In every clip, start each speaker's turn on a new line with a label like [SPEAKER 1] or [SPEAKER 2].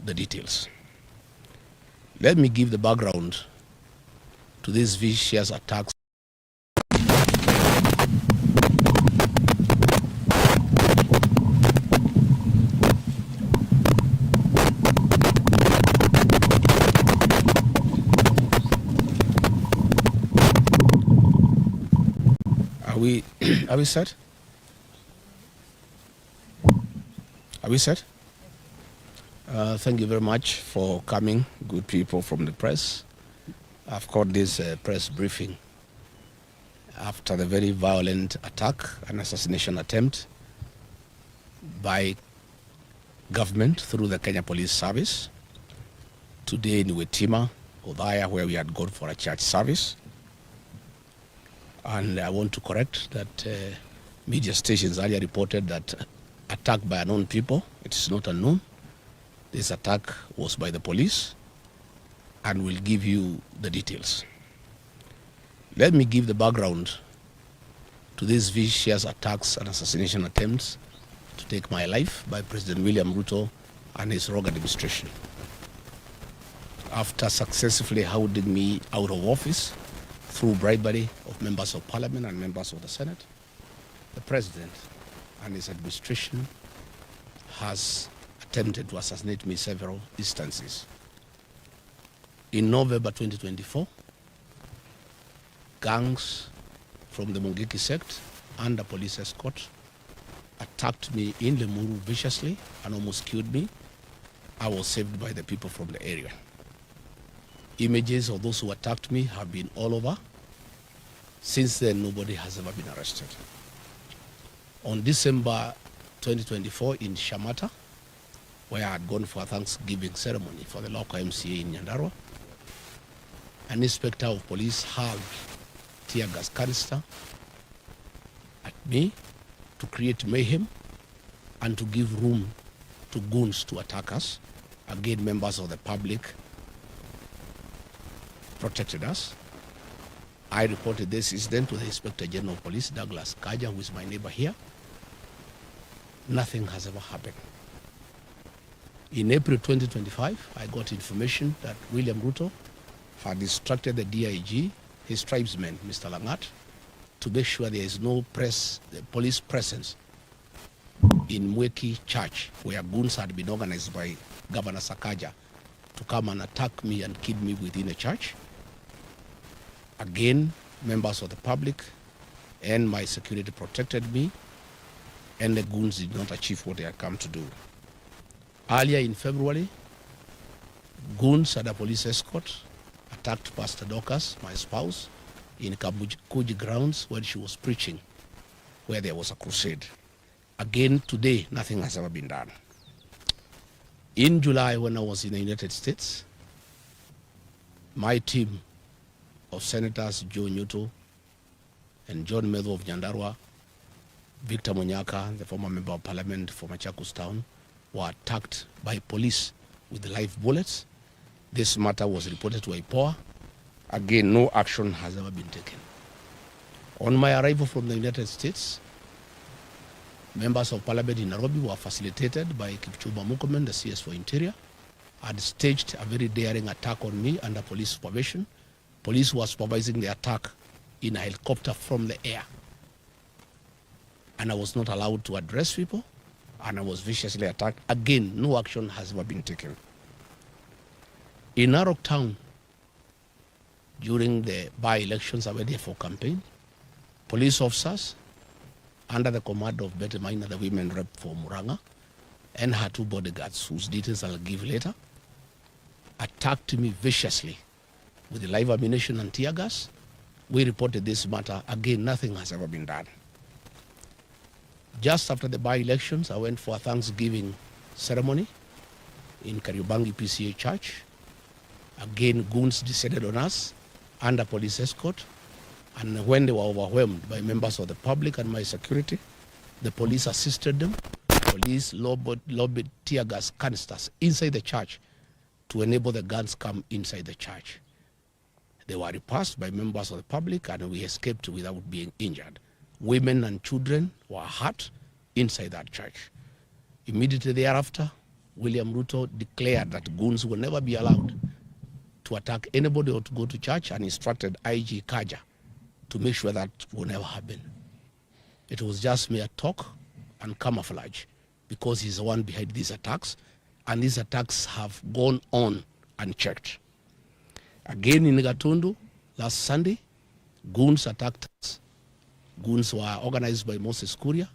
[SPEAKER 1] the details. Let me give the background to these vicious attacks. Are we set? Are we set? Thank you very much for coming, good people from the press. I've caught this press briefing after the very violent attack and assassination attempt by government through the Kenya Police Service today in Wetima, Othaya, where we had gone for a church service. And I want to correct that media stations earlier reported that attack by unknown people. It is not unknown. This attack was by the police, and we'll give you the details. Let me give the background to these vicious attacks and assassination attempts to take my life by President William Ruto and his rogue administration. After successfully hounding me out of office through bribery of members of parliament and members of the Senate, the president and his administration has attempted to assassinate me several instances. In November 2024, gangs from the Mungiki sect under police escort attacked me in Lemuru viciously and almost killed me. I was saved by the people from the area. Images of those who attacked me have been all over. Since then, nobody has ever been arrested. On December 2024 in Shamata, where I had gone for a Thanksgiving ceremony for the local MCA in Nyandarua, an inspector of police hurled tear gas canister at me to create mayhem and to give room to goons to attack us. Again, members of the public protected us. I reported this incident to the Inspector General of Police, Douglas Kaja, who is my neighbor here. Nothing has ever happened. In April 2025, I got information that William Ruto had instructed the DIG, his tribesman, Mr. Langat, to make sure there is no police presence in Mweki Church, where goons had been organized by Governor Sakaja to come and attack me and kill me within a church. Again, members of the public and my security protected me, and the goons did not achieve what they had come to do. Earlier in February, goons at a police escort attacked Pastor Dorcas, my spouse, in Kabuji grounds when she was preaching, where there was a crusade. Again, today, nothing has ever been done. In July, when I was in the United States, my team of Senators Joe Nyuto and John Medho of Nyandarua, Victor Monyaka, the former member of parliament for Machakos Town, were attacked by police with live bullets. This matter was reported to IPOA. Again, no action has ever been taken. On my arrival from the United States, members of parliament in Nairobi were facilitated by Kipchumba Murkomen, the CS for Interior, had staged a very daring attack on me under police supervision. Police were supervising the attack in a helicopter from the air. And I was not allowed to address people, and I was viciously attacked. Again, no action has ever been taken. In Narok Town, during the by-elections I went there for campaign, police officers, under the command of Betty Maina, the women rep for Muranga, and her two bodyguards, whose details I'll give later, attacked me viciously with live ammunition and tear gas. We reported this matter. Again, nothing has ever been done. Just after the by-elections, I went for a Thanksgiving ceremony in Kariobangi PCA Church. Again, goons descended on us under police escort. And when they were overwhelmed by members of the public and my security, the police assisted them. Police lobbied tear gas canisters inside the church to enable the guns come inside the church. They were repulsed by members of the public, and we escaped without being injured. Women and children were hurt inside that church. Immediately thereafter, William Ruto declared that goons will never be allowed to attack anybody or to go to church, and instructed IG Kaja to make sure that will never happen. It was just mere talk and camouflage, because he's the one behind these attacks, and these attacks have gone on unchecked. Again in Gatundu, last Sunday, goons attacked us. Goons were organized by Moses Kuria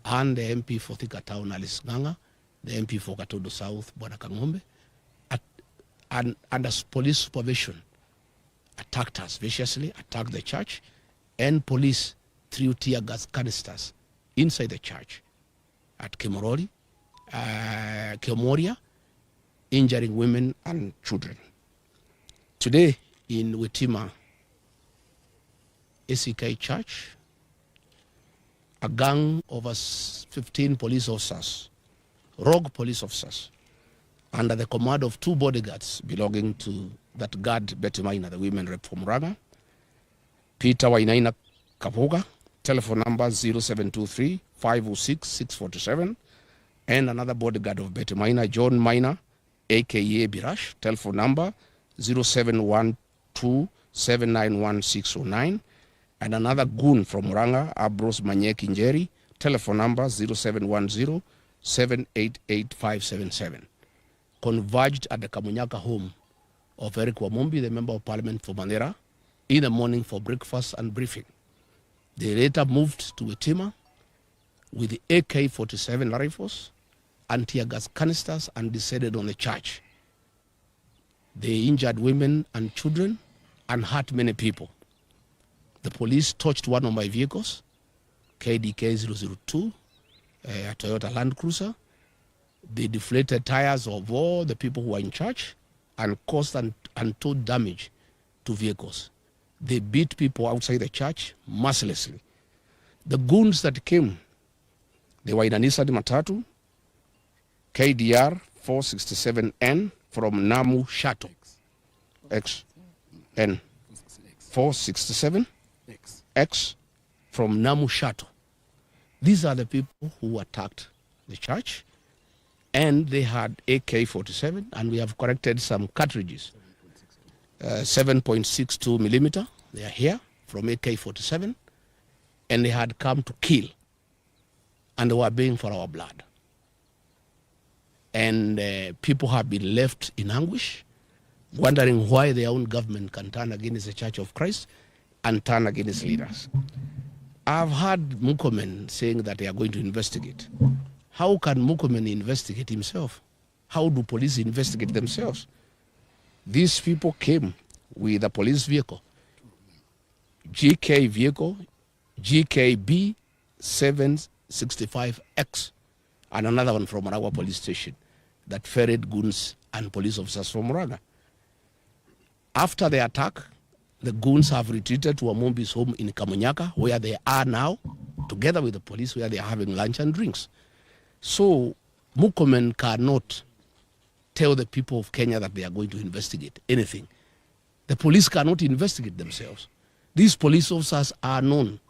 [SPEAKER 1] and the MP for Thika Town, Alice Nganga, the MP for Gatundu South, Bwana Kangombe, and under police supervision, attacked us viciously, attacked the church, and police threw tear gas canisters inside the church at Kemoria, injuring women and children. Today in Witima ACK Church, a gang of 15 police officers, rogue police officers, under the command of 2 bodyguards belonging to that guard Betty Maina, the women rep from Raga, Peter Wainaina Kapuga, telephone number 0723 506 647, and another bodyguard of Betty Maina, John Maina, aka Birash, telephone number 0712 791 609, and another goon from Muranga, Abros Manyeki Njeri, telephone number 0710 788 577, converged at the Kamunyaka home of Eric Wamumbi, the Member of Parliament for Mandera, in the morning for breakfast and briefing. They later moved to Witima with the AK-47 rifles and tear gas canisters and descended on the church. They injured women and children and hurt many people. The police touched one of my vehicles, KDK 002, a Toyota Land Cruiser. They deflated tires of all the people who were in church and caused untold damage to vehicles. They beat people outside the church mercilessly. The goons that came, they were in a Nissan Matatu, KDR 467N from Namu Shato, XN 467 X from Namu Shato. These are the people who attacked the church, and they had AK-47, and we have corrected some cartridges, 7.62 millimeter. They are here from AK-47, and they had come to kill, and they were baying for our blood. And people have been left in anguish, wondering why their own government can turn against the Church of Christ and turn against leaders. I've heard Mukomen saying that they are going to investigate. How can Mukomen investigate himself? How do police investigate themselves? These people came with a police vehicle, GK vehicle, GKB 765X, and another one from Marawa police station that ferried goons and police officers from Muraga. After the attack, the goons have retreated to Wamumbi's home in Kamunyaka, where they are now, together with the police, where they are having lunch and drinks. So Mukomen cannot tell the people of Kenya that they are going to investigate anything. The police cannot investigate themselves. These police officers are known.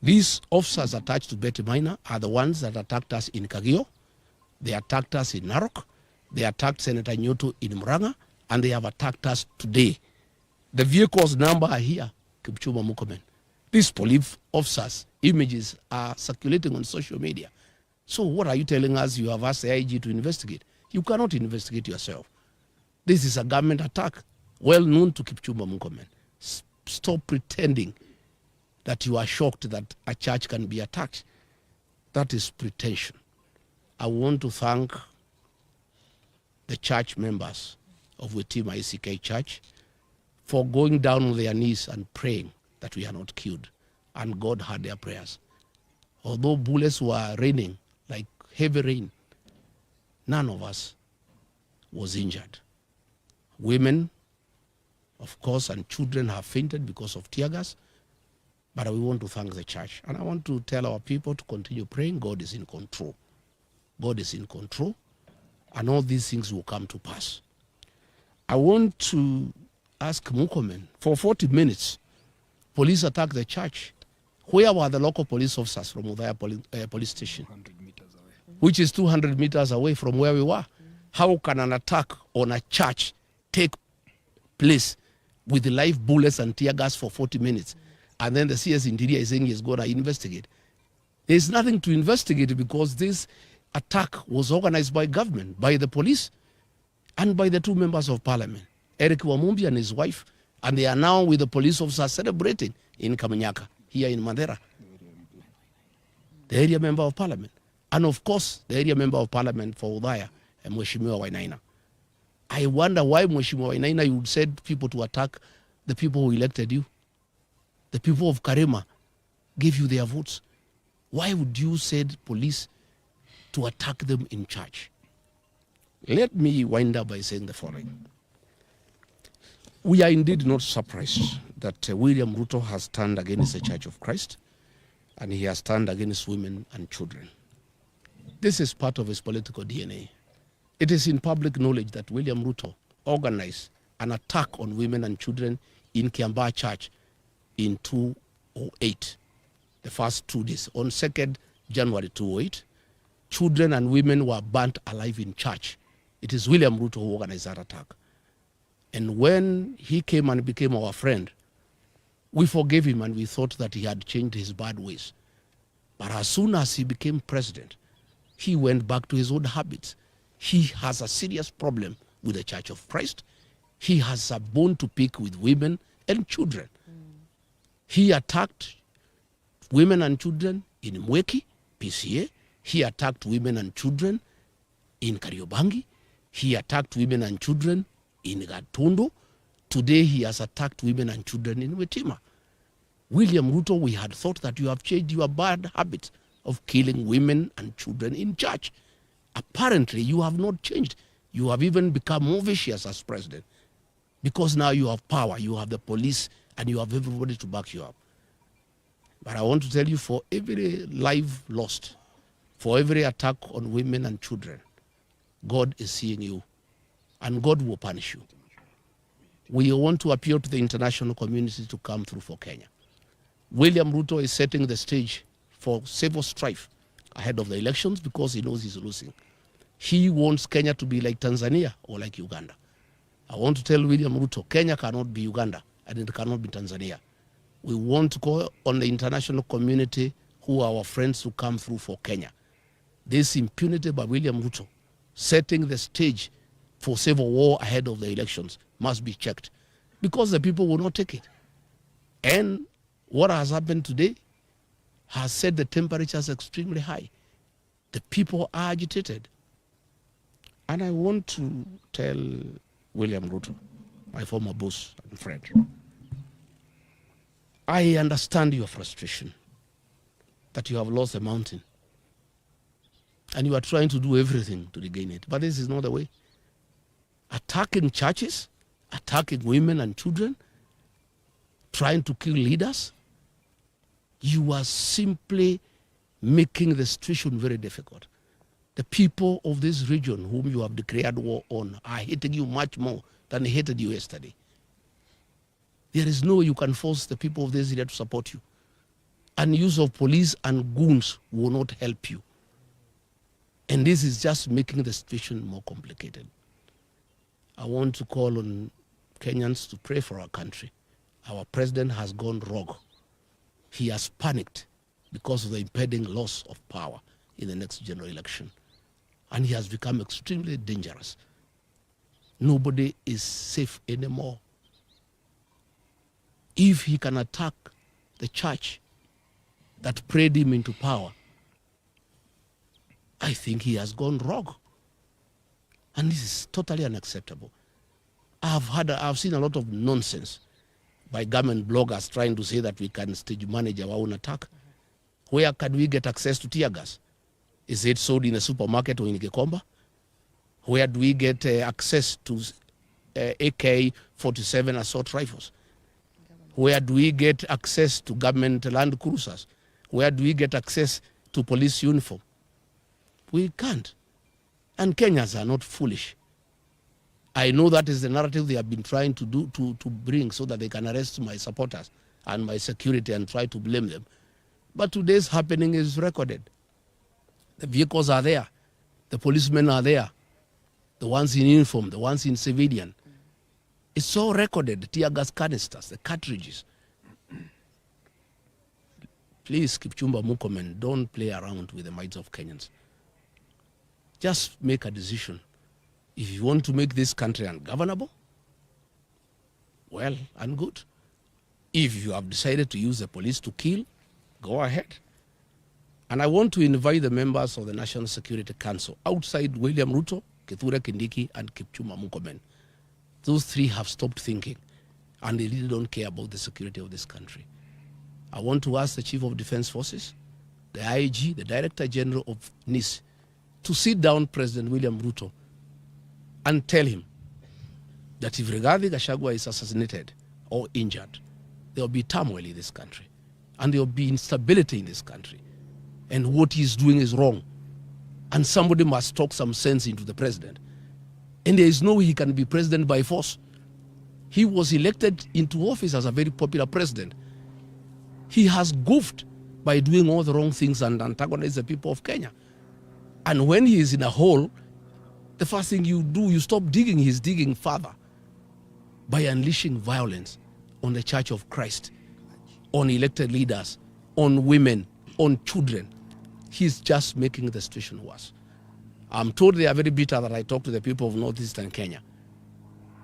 [SPEAKER 1] These officers attached to Betty Maina are the ones that attacked us in Kagio. They attacked us in Narok. They attacked Senator Nyoto in Muranga, and they have attacked us today. The vehicles number are here, Kipchumba Mukomen. These police officers' images are circulating on social media. So what are you telling us? You have asked the IG to investigate. You cannot investigate yourself. This is a government attack, well known to Kipchumba Mukomen. Stop pretending that you are shocked that a church can be attacked. That is pretension. I want to thank the church members of Witima ACK Church for going down on their knees and praying that we are not killed. And God heard their prayers. Although bullets were raining like heavy rain, none of us was injured. Women, of course, and children have fainted because of tear gas. But we want to thank the church. And I want to tell our people to continue praying. God is in control. God is in control. And all these things will come to pass. I want to ask Mukomen, for 40 minutes, police attacked the church. Where were the local police officers from Udaya police station?
[SPEAKER 2] 100 meters away.
[SPEAKER 1] which is 200 meters away from where we were. How can an attack on a church take place with live bullets and tear gas for 40 minutes? And then the CS Interior is saying he's going to investigate. There's nothing to investigate because this attack was organized by government, by the police, and by the two members of parliament, Eric Wamumbi and his wife, and they are now with the police officers celebrating in Kamanyaka, here in Mandera. The area member of parliament. And of course, the area member of parliament for Udhaya, Mheshimiwa Wainaina. I wonder why Mheshimiwa Wainaina, you would send people to attack the people who elected you. The people of Karema gave you their votes. Why would you send police to attack them in church? Let me wind up by saying the following. We are indeed not surprised that William Ruto has turned against the Church of Christ, and he has turned against women and children. This is part of his political DNA. It is in public knowledge that William Ruto organized an attack on women and children in Kiambaa Church in 2008, the first 2 days. On 2nd January 2008, children and women were burnt alive in church. It is William Ruto who organized that attack. And when he came and became our friend, we forgave him and we thought that he had changed his bad ways. But as soon as he became president, he went back to his old habits. He has a serious problem with the Church of Christ. He has a bone to pick with women and children. He attacked women and children in Mweki, PCA. He attacked women and children in Kariobangi. He attacked women and children in Gatundu. Today he has attacked women and children in Wetima. William Ruto, we had thought that you have changed your bad habit of killing women and children in church. Apparently you have not changed. You have even become more vicious as president because now you have power, you have the police, and you have everybody to back you up. But I want to tell you, for every life lost, for every attack on women and children, God is seeing you, and God will punish you. We want to appeal to the international community to come through for Kenya. William Ruto is setting the stage for civil strife ahead of the elections because he knows he's losing. He wants Kenya to be like Tanzania or like Uganda. I want to tell William Ruto, Kenya cannot be Uganda and it cannot be Tanzania. We want to call on the international community who are our friends to come through for Kenya. This impunity by William Ruto, setting the stage for civil war ahead of the elections, must be checked because the people will not take it. And what has happened today has set the temperatures extremely high. The people are agitated. And I want to tell William Ruto, my former boss and friend, I understand your frustration that you have lost a mountain and you are trying to do everything to regain it. But this is not the way. Attacking churches, attacking women and children, trying to kill leaders, you are simply making the situation very difficult. The people of this region whom you have declared war on are hating you much more than they hated you yesterday. There is no way you can force the people of this area to support you. And use of police and goons will not help you. And this is just making the situation more complicated. I want to call on Kenyans to pray for our country. Our president has gone rogue. He has panicked because of the impending loss of power in the next general election. And he has become extremely dangerous. Nobody is safe anymore. If he can attack the church that prayed him into power, I think he has gone rogue. And this is totally unacceptable. I've seen a lot of nonsense by government bloggers trying to say that we can stage manage our own attack. Where can we get access to tear gas? Is it sold in a supermarket or in Gikomba? Where do we get access to AK-47 assault rifles? Where do we get access to government land cruisers? Where do we get access to police uniform? We can't. And Kenyans are not foolish. I know that is the narrative they have been trying to do to bring so that they can arrest my supporters and my security and try to blame them. But today's happening is recorded. The vehicles are there. The policemen are there. The ones in uniform, the ones in civilian. It's all recorded, tear gas canisters, the cartridges. Please, Kipchumba Murkomen, don't play around with the minds of Kenyans. Just make a decision. If you want to make this country ungovernable, well and good. If you have decided to use the police to kill, go ahead. And I want to invite the members of the National Security Council outside William Ruto, Kithure Kindiki, and Kipchumba Murkomen. Those three have stopped thinking, and they really don't care about the security of this country. I want to ask the Chief of Defense Forces, the IG, the Director General of NIS, to sit down President William Ruto and tell him that if Rigathi Gachagua is assassinated or injured, there will be turmoil in this country, and there will be instability in this country. And what he's doing is wrong. And somebody must talk some sense into the president. And there is no way he can be president by force. He was elected into office as a very popular president. He has goofed by doing all the wrong things and antagonized the people of Kenya. And when he is in a hole, the first thing you do, you stop digging. He's digging further by unleashing violence on the Church of Christ, on elected leaders, on women, on children. He's just making the situation worse. I'm told they are very bitter that I talk to the people of northeastern Kenya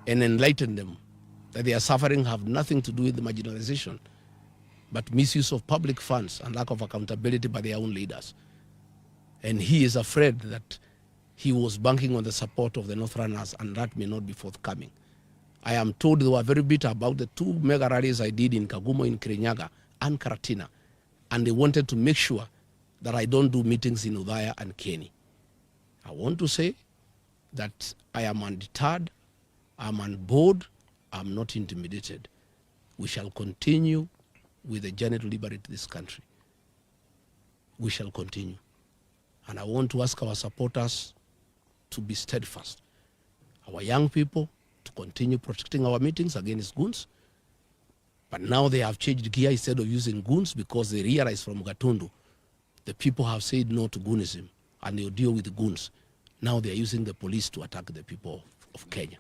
[SPEAKER 1] and enlighten them that their suffering have nothing to do with the marginalization, but misuse of public funds and lack of accountability by their own leaders. And he is afraid that he was banking on the support of the Northerners, and that may not be forthcoming. I am told they were very bitter about the 2 mega rallies I did in Kagumo, in Kirinyaga, and Karatina, and they wanted to make sure that I don't do meetings in Udhaya and Kieni. I want to say that I am undeterred, I'm on board, I'm not intimidated. We shall continue with the journey to liberate this country. We shall continue. And I want to ask our supporters to be steadfast. Our young people to continue protecting our meetings against goons. But now they have changed gear. Instead of using goons, because they realize from Gatundu, the people have said no to goonism and they'll deal with the goons. Now they are using the police to attack the people of Kenya.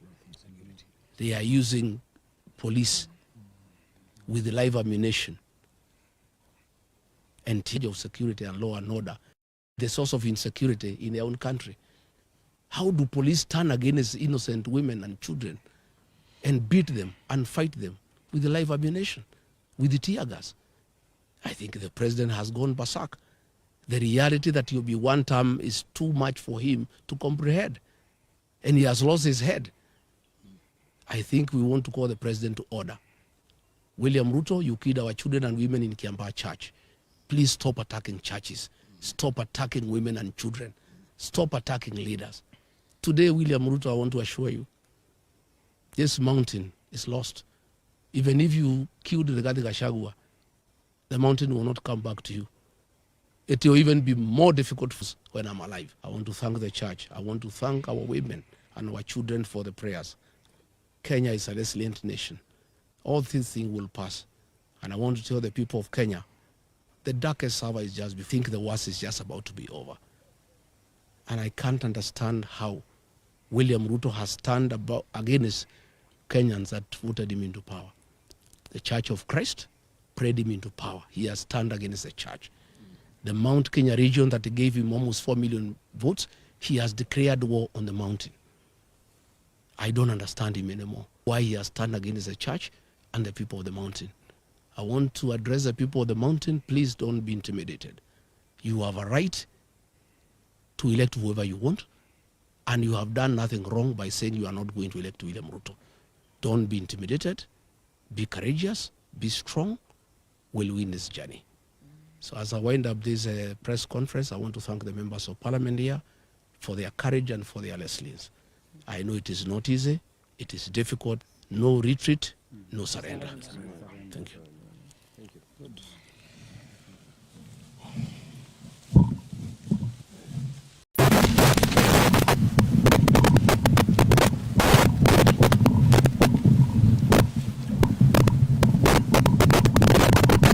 [SPEAKER 1] They are using police with live ammunition and change of security and law and order, the source of insecurity in their own country. How do police turn against innocent women and children and beat them and fight them with the live ammunition, with the tear gas? I think the president has gone berserk. The reality that he'll be one term is too much for him to comprehend, and he has lost his head. I think we want to call the president to order. William Ruto, you killed our children and women in Kiambaa Church. Please stop attacking churches. Stop attacking women and children. Stop attacking leaders. Today, William Ruto, I want to assure you, this mountain is lost. Even if you killed Rigathi Gachagua, the mountain will not come back to you. It will even be more difficult when I'm alive. I want to thank the church. I want to thank our women and our children for the prayers. Kenya is a resilient nation. All these things will pass. And I want to tell the people of Kenya, the darkest hour is just, we think the worst is just about to be over. And I can't understand how William Ruto has turned against Kenyans that voted him into power. The Church of Christ prayed him into power. He has turned against the church. The Mount Kenya region that gave him almost 4 million votes, he has declared war on the mountain. I don't understand him anymore. Why he has turned against the church and the people of the mountain. I want to address the people of the mountain. Please don't be intimidated. You have a right to elect whoever you want, and you have done nothing wrong by saying you are not going to elect William Ruto. Don't be intimidated. Be courageous. Be strong. We'll win this journey. So as I wind up this press conference, I want to thank the members of parliament here for their courage and for their resilience. I know it is not easy. It is difficult. No retreat, no surrender. Thank you.
[SPEAKER 2] Thank you. Good.